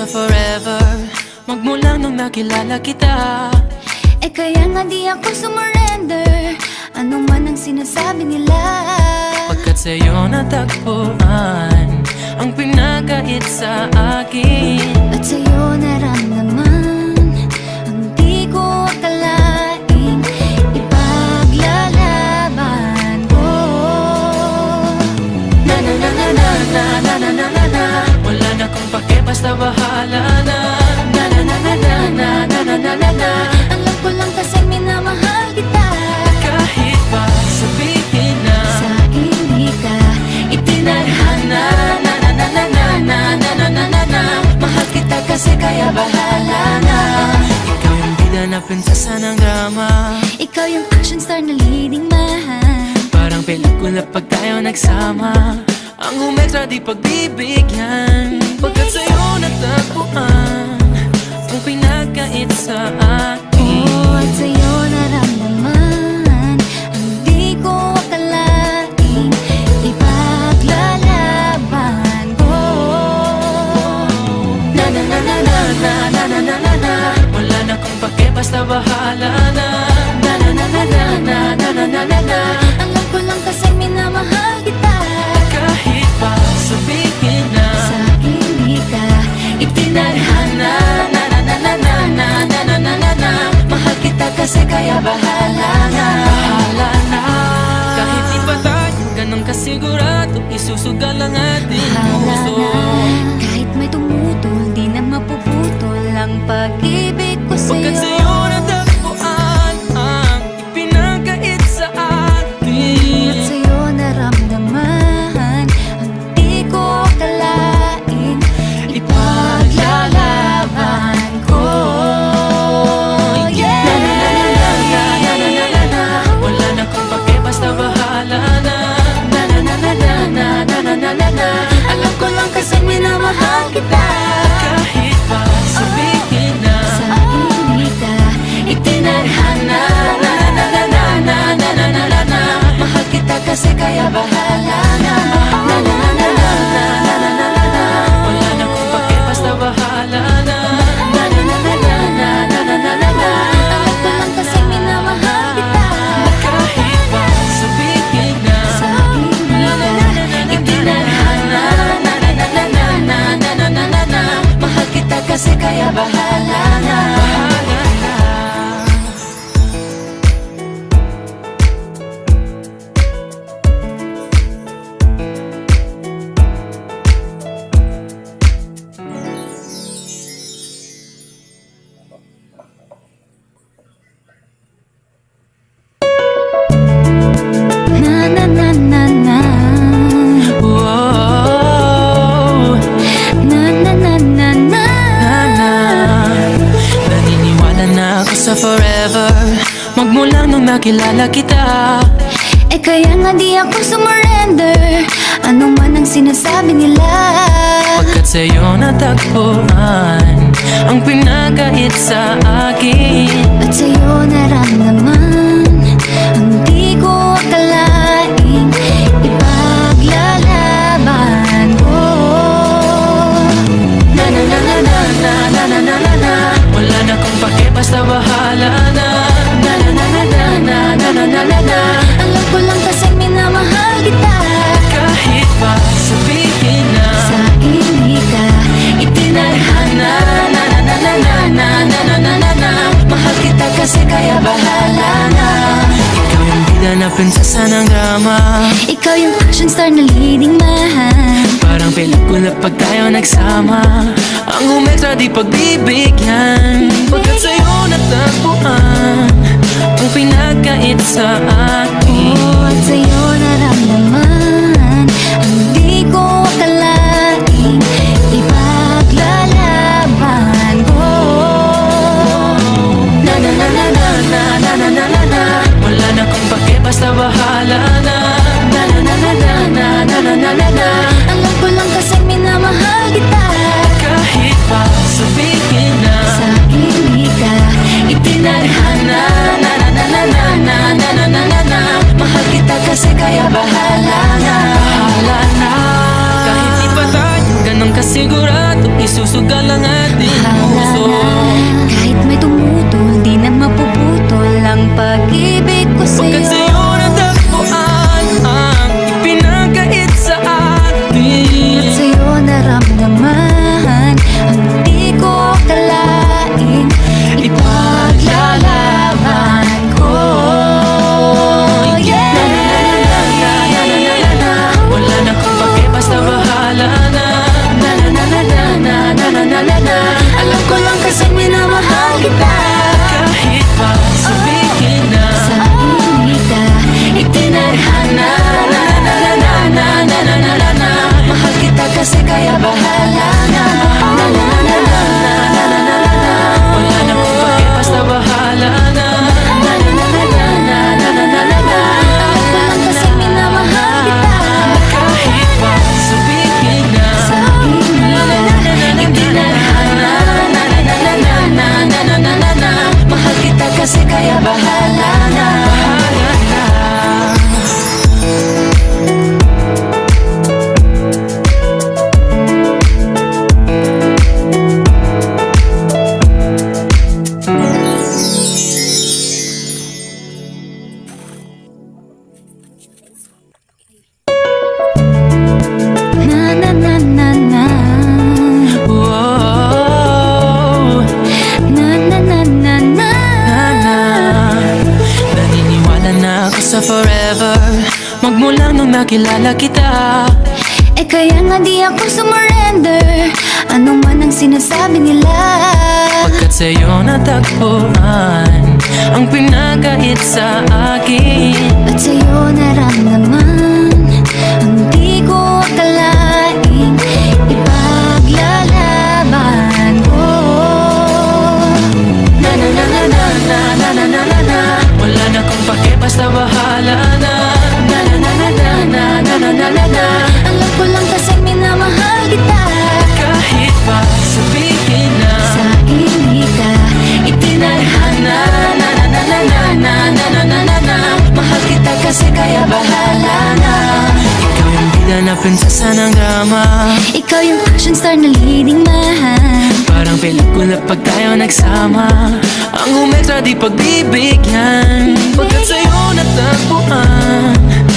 sa forever, magmula nung nakilala kita. Eh kaya nga di ako sumurrender, ano man ang sinasabi nila. Pagkat sa'yo natagpuan ang pinakait sa akin. At sa'yo naramdaman ang di ko akalaing ipaglalaban ko. Na na na na na na na na na na na. Wala na kong pake, basta bahala na. Na na na na na na na na na na na. Alam ko lang kasi minamahal kita. Kahit pa sabihin na Sa hindi ka itinadhana. Na na na na na na na na na na na. Mahal kita kasi kaya bahala na. Ikaw yung bida na prinsesa ng drama. Ikaw yung action star na leading man. Parang pelikula pag tayo nagsama. Ang umextra di pagbibigyan. Pagkat sa'yo natagpuan ang pinagkait sa akin. Oh, at sa'yo naramdaman ang di ko akalaing ipaglalaban ko. Na na na na na na na na na na na. Wala na kong pake, basta bahala na. Na na na na na na na na na na na. Alam ko lang kasi minamahal kita. Kahit pa sabihin na Sa hindi ka itinadhana. Na na na na na na na na na na na. Mahal kita kasi kaya bahala na. Bahala na. Kahit di pa tayo ganun kasigurado, isusugal ang ating puso. kahit may tumutol, di na mapuputol ang pag-ibig ko Pagkat sa'yo. sa'yo natagpuan ang ipinagkait sa atin. At sa'yo naramdaman ang di ko akalain ipaglalaban ko. Yeah! Na na na na na na na na na. Wala na kong pake, basta bahala na. Na na na na na na na na na na na. Alam ko lang kasi minamahal kita. Kahit pa sabihin na Sa hindi ka itinadhana. Na na na na na na na na na na na. Mahal kita kasi kaya bahala na. Na na na na na na na na na na na. Wala na kong pake, basta bahala na. Na na na na na na na na na na na. alam ko lang kasi minamahal kita. Kahit pa sabihin na Sa hindi ka itinadhana. Na na na na na na na na na na na. Mahal kita kasi kaya bahala na. Bahala na. na na na na na Wow. na na na na na. Na. Naniniwala na ako sa forever, magmula nung nakilala kita. Eh kaya nga di ako sumurrender, ano man ang sinasabi nila. Pagkat sa'yo natagpuan ang pinakait sa akin. At sa'yo naramdaman ang di ko akalaing ipaglalaban ko. Na na na na na na na na na na na. Wala na kong pake, basta bahala na. Na na na na na na na na na na na. Alam ko lang kasi minamahal kita. Kahit pa sabihin na Sa hindi ka itinadhana. Na na na na na na na na na na na. Mahal kita kasi kaya bahala na. Ikaw yung bida na prinsesa ng drama. ikaw yung action star na leading man. Parang pelikula pag tayo nagsama. Ang umextra di pagbibigyan. Pagkat sa'yo natagpuan ang pinagkait sa akin. Oh, at sa'yo naramdaman ang di ko akalaing ipaglalaban ko. Na na na na na na na na na na na. Wala na kong pake, basta bahala na. Na na na na na na na na na na na. Alam ko lang kasi minamahal kita. Kahit pa sabihin na Sa hindi ka itinadhana. Na na na na na na na na na na na. Mahal kita kasi kaya bahala na. Bahala na. Kahit di pa tayo ganun kasigurado isusugal ang ating puso. Kahit may tumutol, di na mapuputol ang pag-ibig ko Pagkat sa'yo. sa'yo natagpuan ang pinagkait sa atin. At sa'yo naramdaman ang di ko akalain. Ipaglalaban ko. Wala na kung bakit, basta bahala na. Alam ko lang kasi minamahal kita. Kahit pa sabihin na Sa hindi ka itinadhana. Mahal kita kasi kaya bahala na. wala na kung bakit, basta bahala na. Alam ko lang kasi minamahal kita. Kahit pa sabihin na Sa hindi ka itinadhana. Mahal kita kasi kaya bahala na. bahala na. Na na na na na. Wow, Na na na na na. na. Naniniwala na ako sa forever magmula nung nakilala kita. Eh kaya nga di ako sumurrender. Ano man ang sinasabi nila. Pagkat sa'yo natagpuan ang pinagkait sa akin. At sa'yo naramdaman ang di ko akalain. Ipaglalaban ko. Wala na kung bakit, basta bahala na. Alam ko lang kasi minamahal kita. Kahit pa sabihin na Sa hindi ka itinadhana. Mahal kita kasi kaya bahala na. ikaw yung bida na prinsesa ng drama. Ikaw yung action star na leading man. Parang pelikula pag tayo nagsama. Ang umextra di pagbibigyan. Pagkat sa'yo natagpuan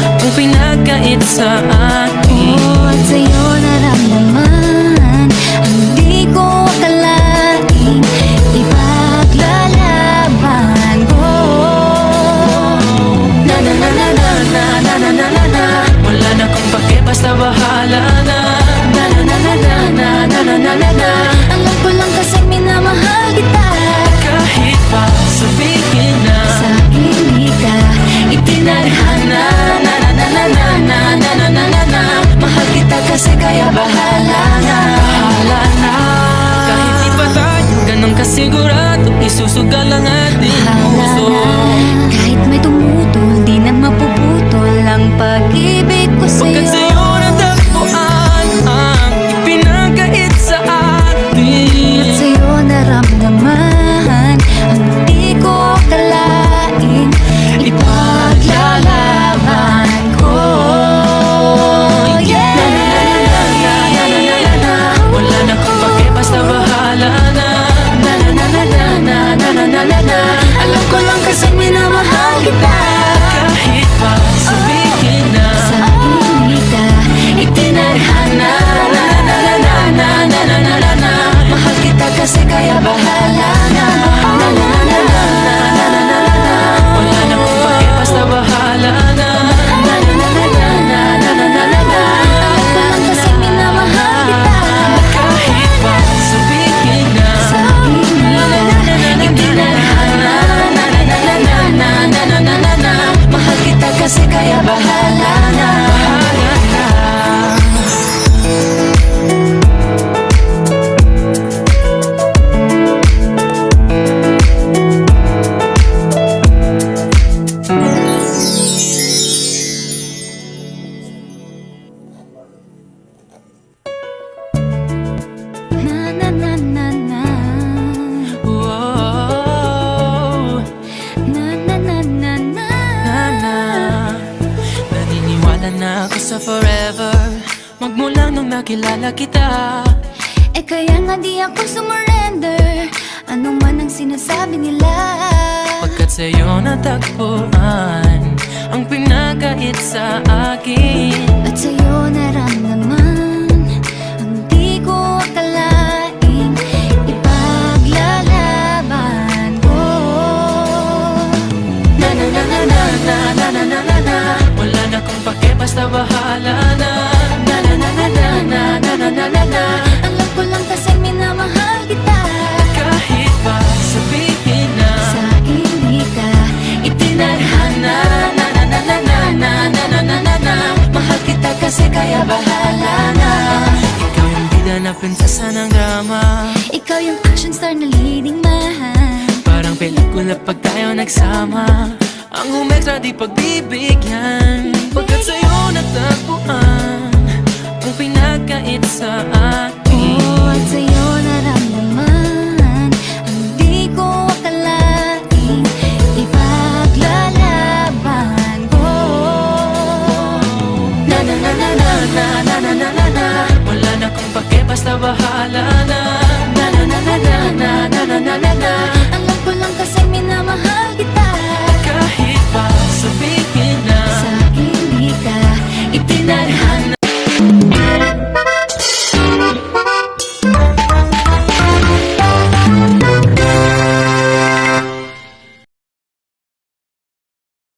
ang pinagkait sa akin. At sa'yo naramdaman ang di ko akalain. Ipaglalaban ko. Wala na kung bakit, basta bahala na. Alam ko lang kasi minamahal kita. Kahit pa sabihin na Sa hindi ka itinadhana. Mahal kita kasi kaya bahala na. bahala na. Kahit di pa tayo ganun kasigurado isusugal ang ating puso. Kahit may tumutol, di na mapuputol ang pag-ibig ko Pagkat sa'yo. sa'yo natagpuan ang pinagkait sa atin. At sa'yo naramdaman ang di ko akalain. Ipaglalaban ko. Wala na kung bakit, basta bahala na. Alam ko lang kasi minamahal kita. Kahit pa sabihin na Sa hindi ka itinadhana. Mahal kita kasi kaya bahala na. wala na kung bakit, basta bahala na. Alam ko lang kasi minamahal kita. Kahit pa sabihin na Sa hindi ka itinadhana. Mahal kita kasi kaya bahala na. bahala na. Na na na na na. Wow, Na na na na na. na. Naniniwala na ako sa forever Magmula nung nakilala kita. Eh kaya nga di ako sumurrender, ano man ang sinasabi nila. Pagkat sa'yo natagpuan ang pinakait sa akin. At sa'yo naramdaman ang di ko akalaing ipaglalaban ko. Na na na na na na na na na na na. Wala na kung pake, basta bahala na. Na na na na na na na na na na na. Alam ko lang kasi minamahal kita. Kahit pa sabihin na Sa hindi ka itinadhana. Na na na na na na na na na na na. Mahal kita kasi kaya bahala na. Ikaw yung bida na prinsesa ng drama. ikaw yung action star na leading man. Parang pelikula pag tayo nagsama. Ang umextra di pagbibigyan. Pagkat sa'yo natagpuan ang pinagkait sa akin. Oh, at sa'yo naramdaman ang di ko akalaing ipaglalaban ko. Na na na na na na na na na na na. Wala na kung pake, basta bahala na. Na na na na na na na na na na. Alam ko lang kasi minamahal